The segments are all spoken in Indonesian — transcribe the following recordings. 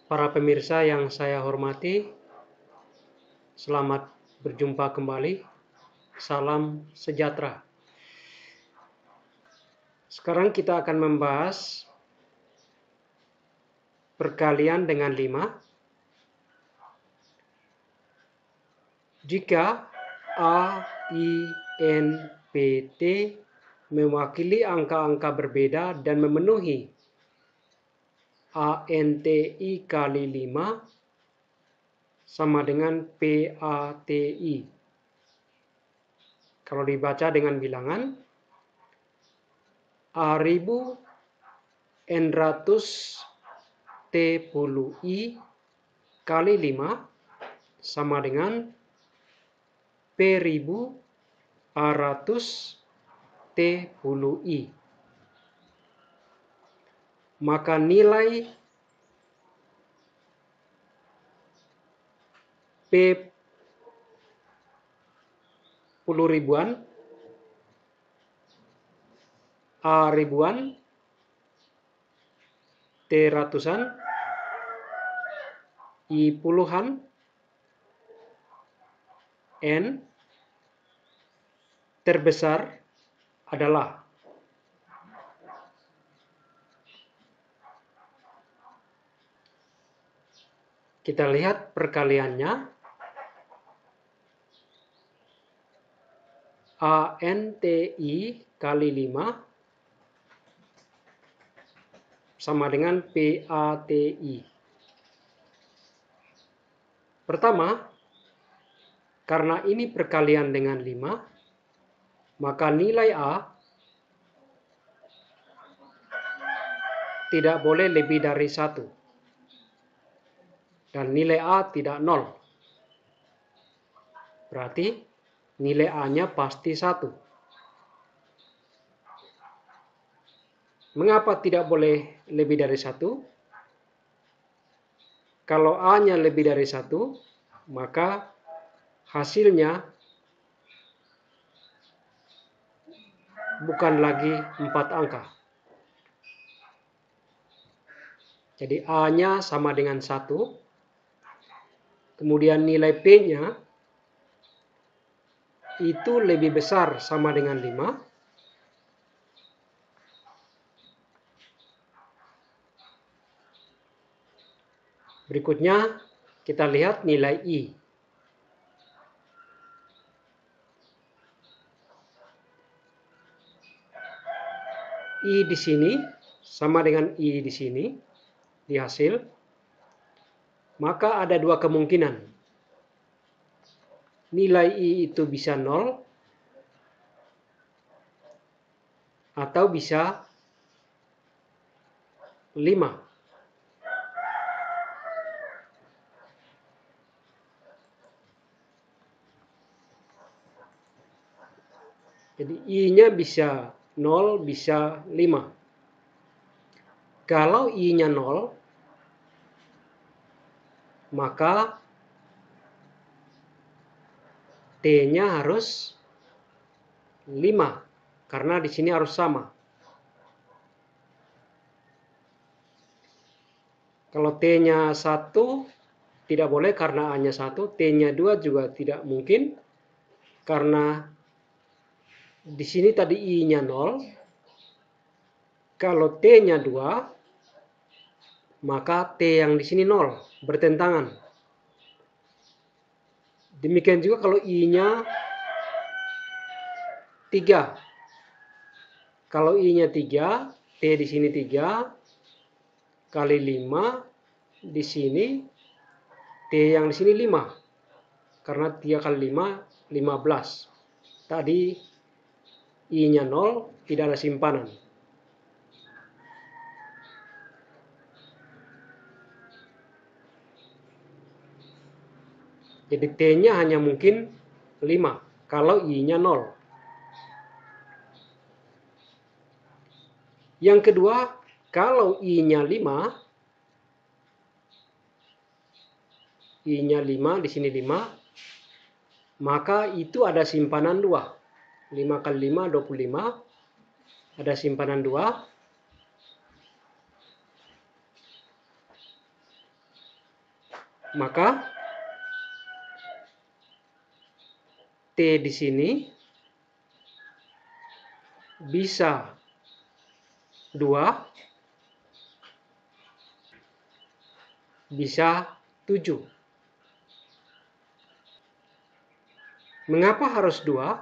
Para pemirsa yang saya hormati, selamat berjumpa kembali. Salam sejahtera. Sekarang kita akan membahas perkalian dengan 5. Jika A, I, N, P, T mewakili angka-angka berbeda dan memenuhi ANTI kali 5 sama dengan PATI. Kalau dibaca dengan bilangan, A1000 N100 T10I kali 5 sama dengan P1000 A100 T10I. Maka nilai P 10 ribuan, A ribuan, T ratusan, I puluhan, N terbesar adalah kita lihat perkaliannya. ANTI kali 5 sama dengan PATI. Pertama, karena ini perkalian dengan 5, maka nilai A tidak boleh lebih dari 1. Dan nilai A tidak 0. Berarti nilai A-nya pasti 1. Mengapa tidak boleh lebih dari 1? Kalau A-nya lebih dari 1, maka hasilnya bukan lagi 4 angka. Jadi A-nya sama dengan 1. Kemudian nilai P-nya itu lebih besar sama dengan 5. Berikutnya kita lihat nilai I. I di sini sama dengan I di sini di hasil. Maka ada dua kemungkinan. Nilai I itu bisa 0 atau bisa 5. Jadi I-nya bisa 0, bisa 5. Kalau I-nya 0, maka T-nya harus 5. Karena di sini harus sama. Kalau T-nya 1, tidak boleh karena A-nya 1. T-nya 2 juga tidak mungkin. Karena di sini tadi I-nya 0. Kalau T-nya 2, maka T yang di sini 0. Bertentangan. Demikian juga kalau I-nya 3. Kalau I-nya 3, T di sini 3, kali 5, di sini, T yang di sini 5. Karena 3 kali 5, 15. Tadi I-nya 0, tidak ada simpanan. Jadi T-nya hanya mungkin 5, kalau I-nya 0. Yang kedua, kalau I-nya 5, I-nya 5, di sini 5, maka itu ada simpanan 2. 5 kali 5, 25. Ada simpanan 2. Maka T di sini bisa 2, bisa 7. Mengapa harus 2?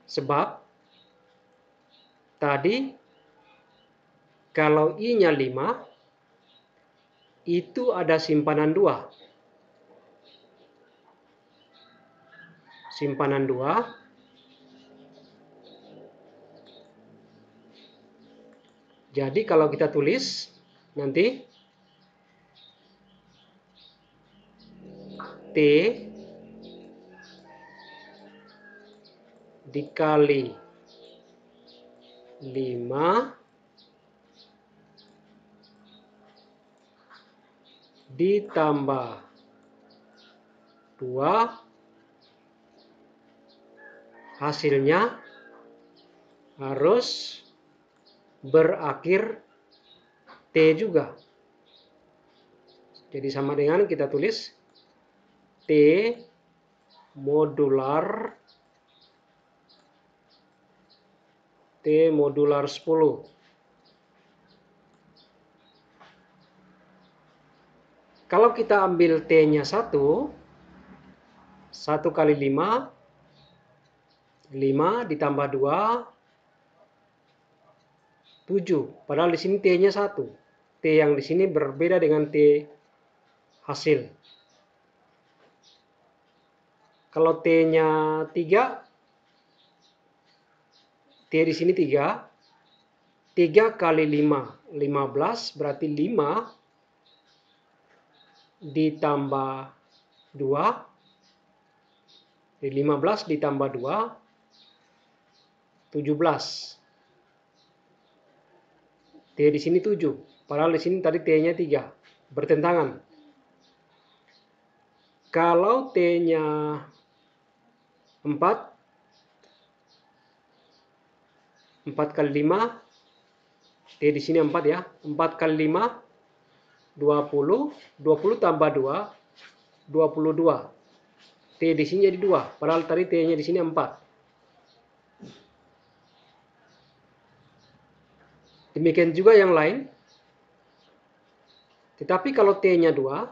Sebab tadi kalau I-nya 5, itu ada simpanan 2. Simpanan 2. Jadi kalau kita tulis nanti T dikali 5 ditambah 2, hasilnya harus berakhir T juga. Jadi sama dengan kita tulis T modular 10. Kalau kita ambil T-nya 1 kali 5, 5 ditambah 2, 7. Padahal di sini T-nya 1. T yang di sini berbeda dengan T hasil. Kalau T-nya 3, T di sini 3. 3 kali 5, 15. Berarti 5 ditambah 2. 15 ditambah 2, 17. T di sini 7. Padahal di sini tadi T-nya 3. Bertentangan. Kalau T-nya 4, 4 kali 5, T di sini 4 ya. 4 kali 5, 20. 20 tambah 2, 22. T di sini jadi 2. Padahal tadi T-nya di sini 4. Demikian juga yang lain. Tetapi kalau T-nya 2,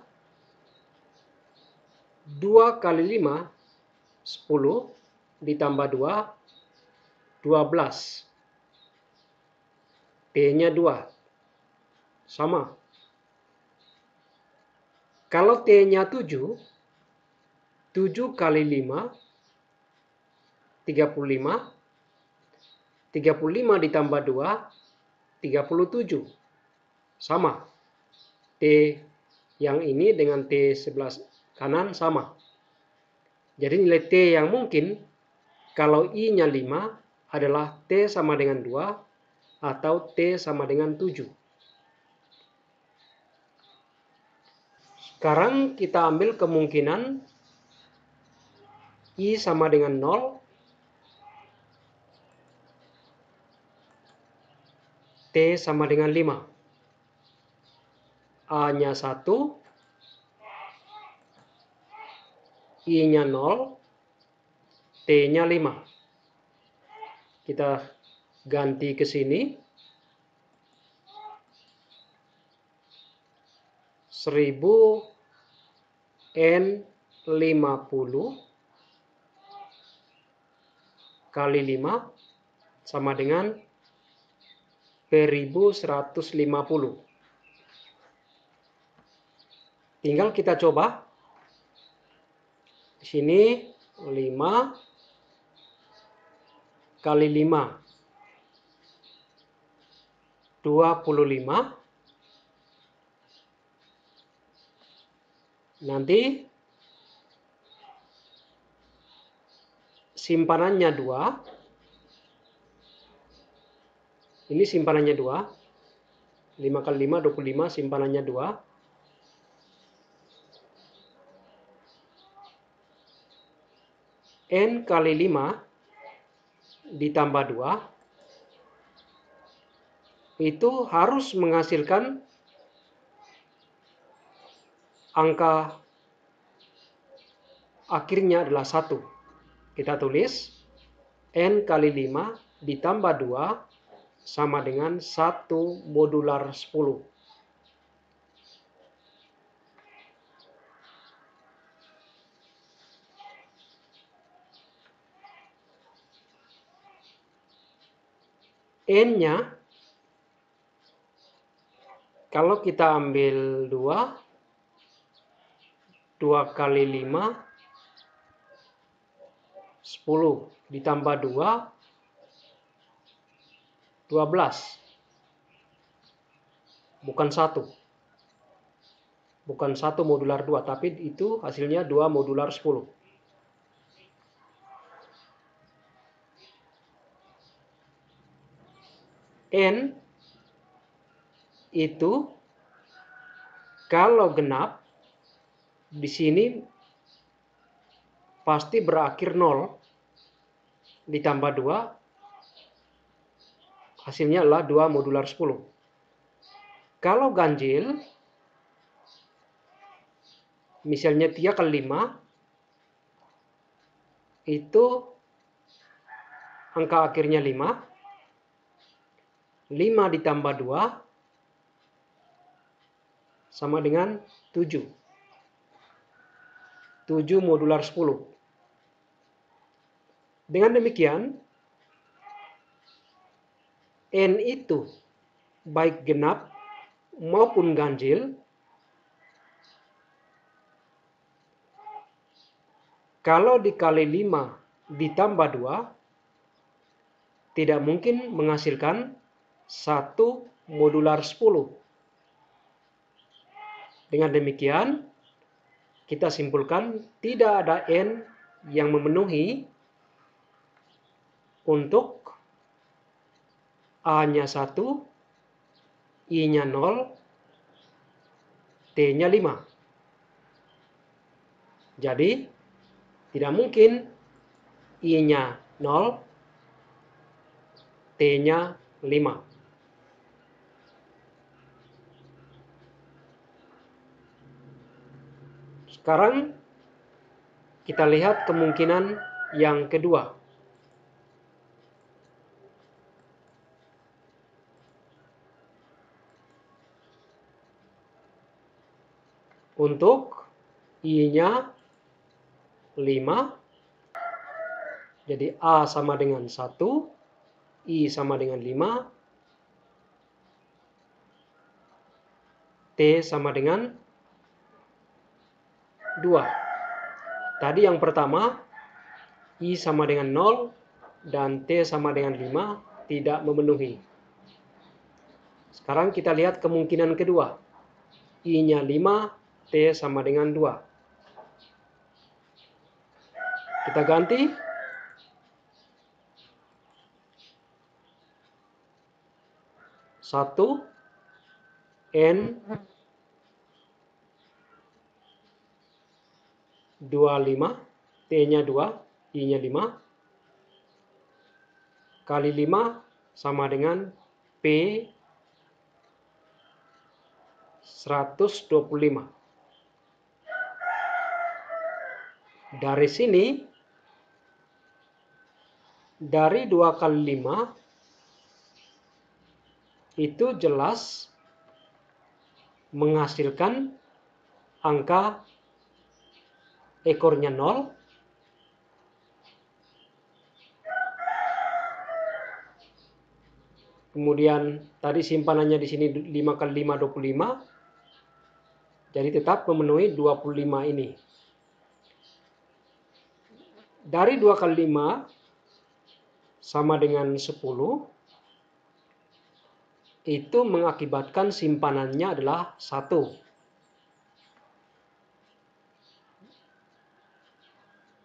2 kali 5, 10. Ditambah 2, 12. T-nya 2. Sama. Kalau T-nya 7, 7 kali 5, 35. 35 ditambah 2, 37. Sama. T yang ini dengan T sebelah kanan sama. Jadi nilai T yang mungkin kalau I-nya 5 adalah T sama dengan 2 atau T sama dengan 7. Sekarang kita ambil kemungkinan I sama dengan 0, T sama dengan 5. A-nya 1, I-nya 0, T-nya 5. Kita ganti ke sini. 1000 N50 kali 5 sama dengan P1150. Tinggal kita coba. Di sini 5 kali 5, 25. Nanti simpanannya 2. Ini simpanannya 2. 5 kali 5, 25. Simpanannya 2. N kali 5 ditambah 2 itu harus menghasilkan angka akhirnya adalah 1. Kita tulis N kali 5 ditambah 2 sama dengan 1 modular 10. N-nya, kalau kita ambil 2 kali 5, 10 ditambah 2, 12. Bukan 1. Bukan 1 modular 2, tapi itu hasilnya 2 modular 10. N itu kalau genap di sini pasti berakhir 0 ditambah 2 hasilnya adalah 2 modular 10. Kalau ganjil misalnya 3 kali 5 itu angka akhirnya 5. 5 ditambah 2 sama dengan 7. 7 modular 10. Dengan demikian, N itu baik genap maupun ganjil kalau dikali 5 ditambah 2 tidak mungkin menghasilkan 1 modular 10. Dengan demikian, kita simpulkan tidak ada N yang memenuhi untuk A-nya 1, I-nya 0, T-nya 5. Jadi, tidak mungkin I-nya 0, T-nya 5. Sekarang kita lihat kemungkinan yang kedua. Untuk I-nya 5, jadi A sama dengan 1, I sama dengan 5, T sama dengan 2. Tadi yang pertama, I sama dengan 0 dan T sama dengan 5 tidak memenuhi. Sekarang kita lihat kemungkinan kedua. I-nya 5, T sama dengan 2. Kita ganti. Satu, N 25, T-nya 2, I-nya 5, kali 5 sama dengan P 125. Dari sini, dari 2 kali 5, itu jelas menghasilkan angka ekornya 0, kemudian tadi simpanannya di sini 5 kali 5, 25, jadi tetap memenuhi 25 ini. Dari 2 kali 5 sama dengan 10, itu mengakibatkan simpanannya adalah 1.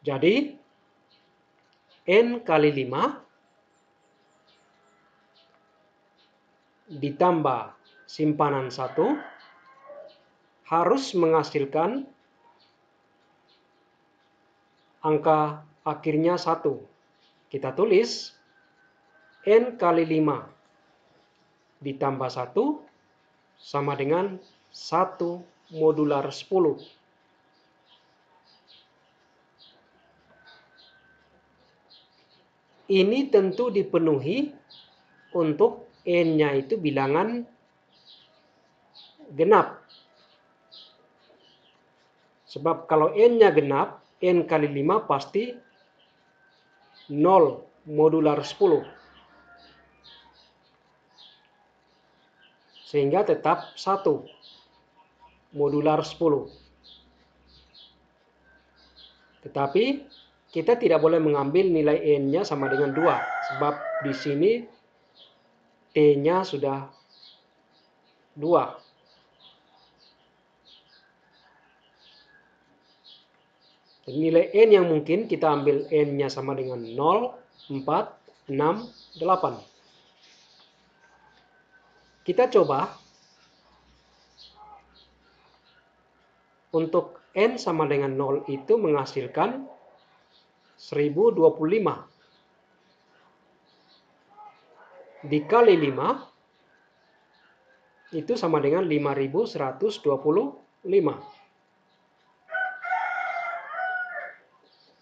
Jadi, N kali 5 ditambah simpanan 1 harus menghasilkan angka akhirnya 1. Kita tulis N kali 5 ditambah 1 sama dengan 1 modular 10. Ini tentu dipenuhi untuk N-nya itu bilangan genap. Sebab kalau N-nya genap, N kali 5 pasti 0 modular 10. Sehingga tetap 1 modular 10. Tetapi kita tidak boleh mengambil nilai N-nya sama dengan 2. Sebab di sini T-nya sudah 2. Nilai N yang mungkin kita ambil N-nya sama dengan 0, 4, 6, 8. Kita coba untuk N sama dengan 0 itu menghasilkan 1025. Dikali 5 itu sama dengan 5125.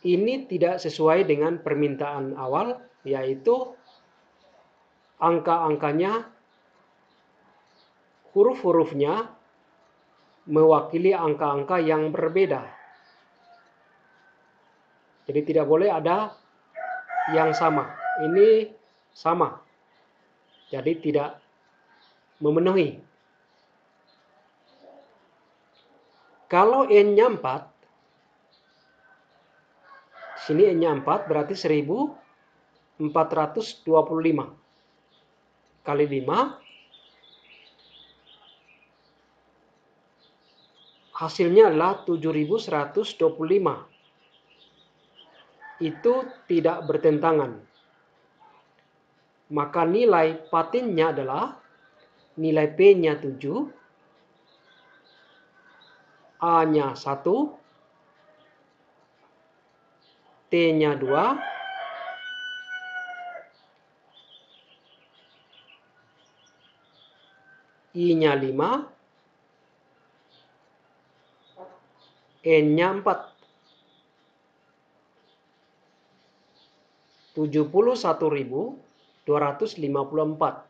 Ini tidak sesuai dengan permintaan awal, yaitu angka-angkanya, huruf-hurufnya mewakili angka-angka yang berbeda. Jadi tidak boleh ada yang sama. Ini sama. Jadi tidak memenuhi. Kalau N-nya 4, sini N-nya 4 berarti 1425 kali 5 hasilnya adalah 7125. Itu tidak bertentangan. Maka nilai patinnya adalah nilai P-nya 7, A-nya 1, T-nya 2, I-nya 5, N-nya 4. 71.254.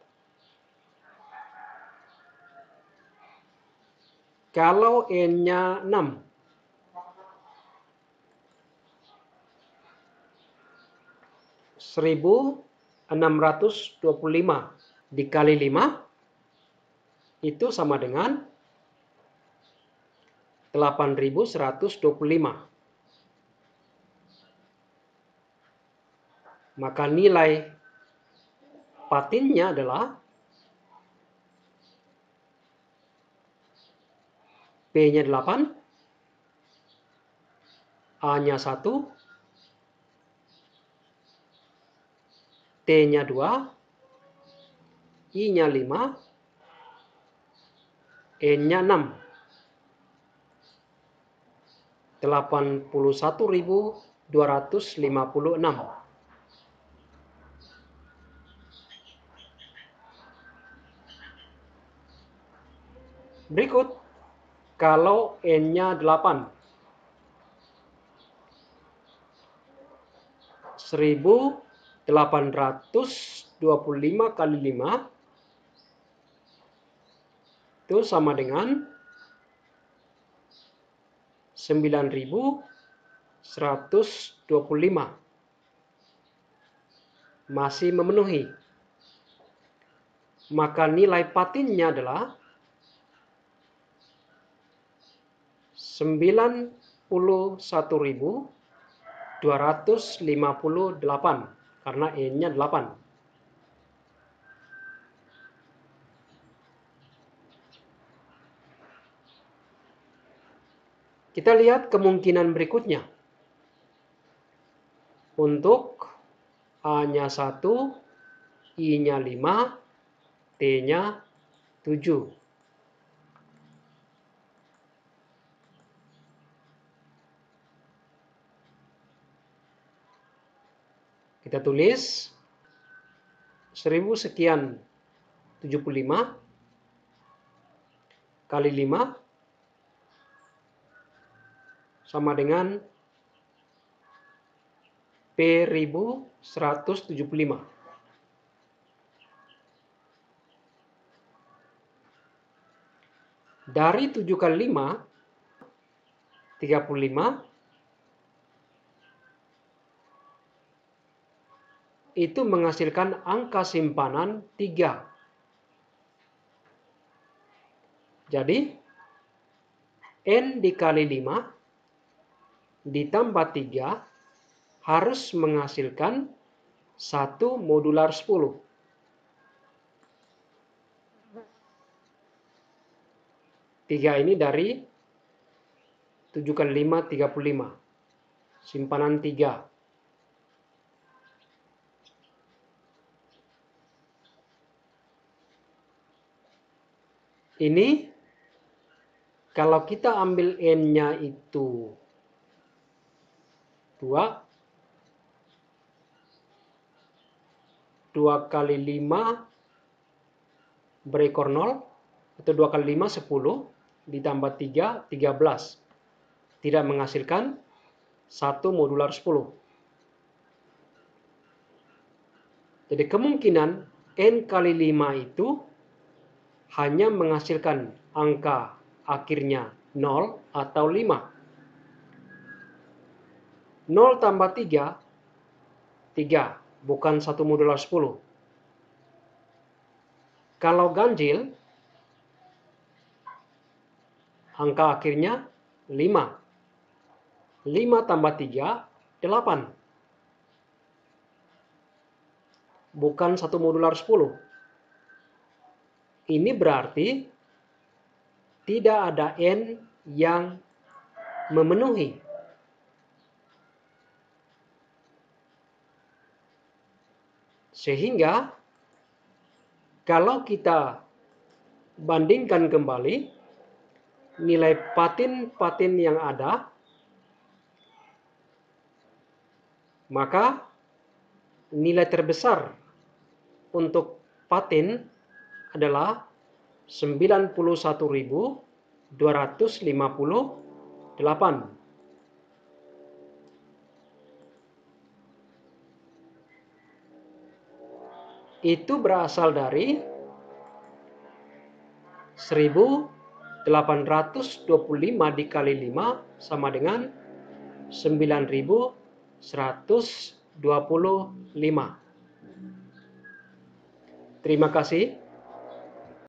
Kalau N-nya 6, 1625 dikali 5 itu sama dengan 8125. Maka nilai patinnya adalah P-nya 8, A-nya 1, T-nya 2, I-nya 5, N-nya 6. 81.256. Berikut, kalau N-nya 8, 1825 kali 5 itu sama dengan 9125. Masih memenuhi. Maka nilai patinnya adalah 91.258 karena N-nya 8. Kita lihat kemungkinan berikutnya. Untuk A-nya 1, I-nya 5, T-nya 7. Kita tulis 1000 sekian 75 kali 5 sama dengan P1175. Dari 7 kali 5, 35, itu menghasilkan angka simpanan 3. Jadi, N dikali 5 ditambah 3 harus menghasilkan 1 modular 10. Tiga ini dari 7 kali 5, 35. Simpanan 3. Ini kalau kita ambil N-nya itu 2, 2 kali 5 berekor 0, atau 2 kali 5, 10, ditambah 3, 13. Tidak menghasilkan 1 modular 10. Jadi kemungkinan N kali 5 itu hanya menghasilkan angka akhirnya 0 atau 5. 0 tambah 3, 3, bukan 1 modular 10. Kalau ganjil, angka akhirnya 5. 5 tambah 3, 8. Bukan 1 modular 10. Ini berarti tidak ada N yang memenuhi. Sehingga kalau kita bandingkan kembali nilai patin-patin yang ada, maka nilai terbesar untuk patin adalah 91.258. Itu berasal dari 1825 dikali 5 sama dengan 9125. Terima kasih.